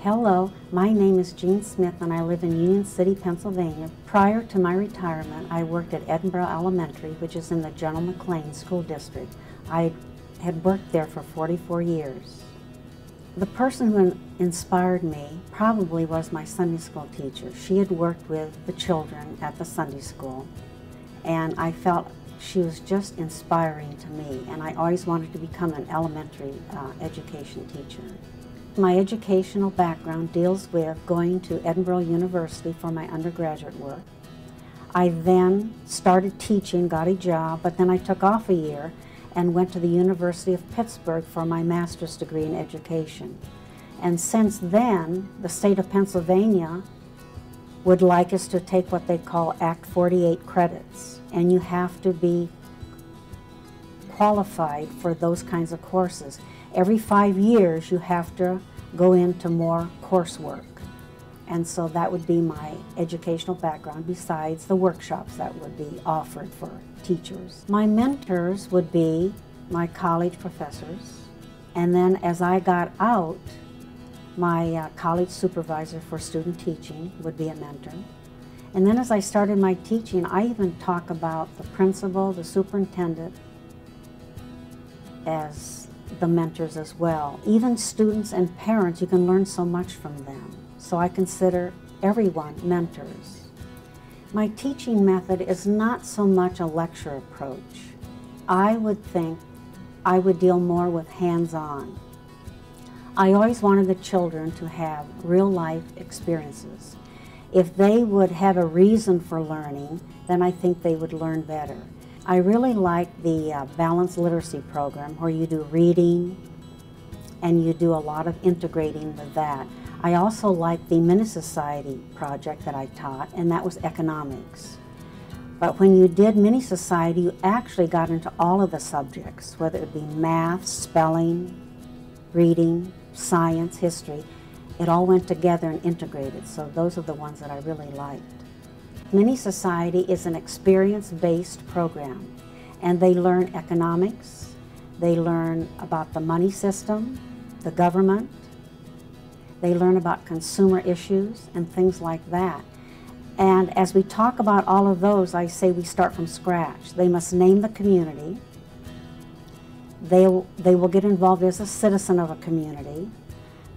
Hello, my name is Jean Smith and I live in Union City, Pennsylvania. Prior to my retirement, I worked at Edinboro Elementary, which is in the General McLean School District. I had worked there for 44 years. The person who inspired me probably was my Sunday school teacher. She had worked with the children at the Sunday school, and I felt she was just inspiring to me, and I always wanted to become an elementary education teacher. My educational background deals with going to Edinboro University for my undergraduate work. I then started teaching, got a job, but then I took off a year and went to the University of Pittsburgh for my master's degree in education. And since then, the state of Pennsylvania would like us to take what they call Act 48 credits, and you have to be qualified for those kinds of courses. Every 5 years you have to go into more coursework, and so that would be my educational background besides the workshops that would be offered for teachers. My mentors would be my college professors, and then as I got out, my college supervisor for student teaching would be a mentor. And then as I started my teaching, I even talk about the principal, the superintendent, as the mentors as well. Even students and parents, you can learn so much from them. So I consider everyone mentors. My teaching method is not so much a lecture approach. I would think I would deal more with hands-on. I always wanted the children to have real-life experiences. If they would have a reason for learning, then I think they would learn better. I really like the balanced literacy program where you do reading and you do a lot of integrating with that. I also like the Mini-Society project that I taught, and that was economics. But when you did Mini-Society, you actually got into all of the subjects, whether it be math, spelling, reading, science, history. It all went together and integrated, so those are the ones that I really liked. Mini-Society is an experience-based program, and they learn economics, they learn about the money system, the government, they learn about consumer issues and things like that. And as we talk about all of those, I say we start from scratch. They must name the community, they will get involved as a citizen of a community,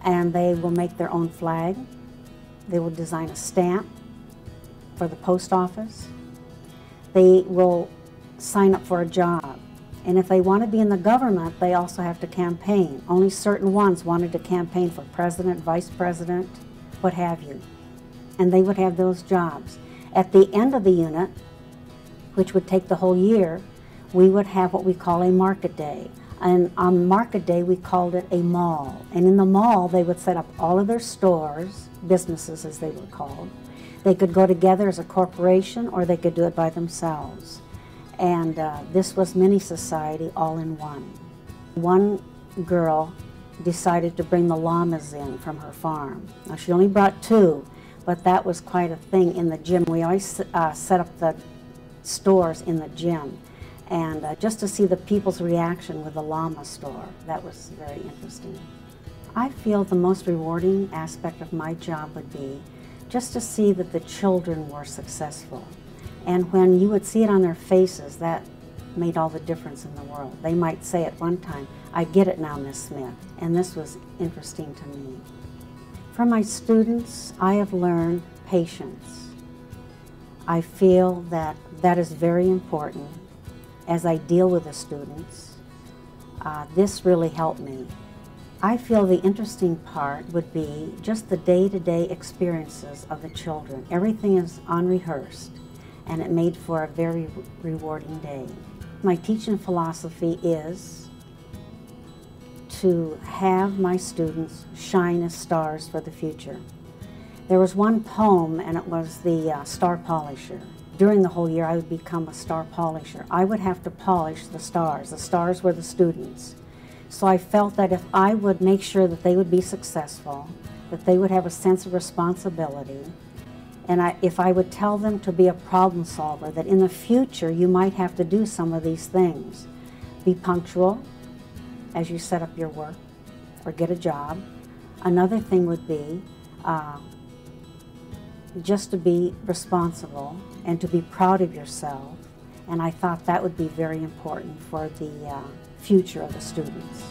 and they will make their own flag, they will design a stamp for the post office, they will sign up for a job, and if they want to be in the government, they also have to campaign. Only certain ones wanted to campaign for president, vice president, what have you, and they would have those jobs. At the end of the unit, which would take the whole year, we would have what we call a market day. And on market day, we called it a mall. And in the mall, they would set up all of their stores, businesses as they were called. They could go together as a corporation, or they could do it by themselves. And this was Mini-Society all in one. One girl decided to bring the llamas in from her farm. Now, she only brought 2, but that was quite a thing in the gym. We always set up the stores in the gym. And just to see the people's reaction with the llama store, that was very interesting. I feel the most rewarding aspect of my job would be just to see that the children were successful. And when you would see it on their faces, that made all the difference in the world. They might say at one time, "I get it now, Miss Smith," and this was interesting to me. From my students, I have learned patience. I feel that that is very important. As I deal with the students, this really helped me. I feel the interesting part would be just the day-to-day experiences of the children. Everything is unrehearsed, and it made for a very rewarding day. My teaching philosophy is to have my students shine as stars for the future. There was one poem, and it was the Star Polisher. During the whole year, I would become a star polisher. I would have to polish the stars. The stars were the students. So I felt that if I would make sure that they would be successful, that they would have a sense of responsibility, and if I would tell them to be a problem solver, that in the future you might have to do some of these things. Be punctual as you set up your work or get a job. Another thing would be just to be responsible and to be proud of yourself. And I thought that would be very important for the future of the students.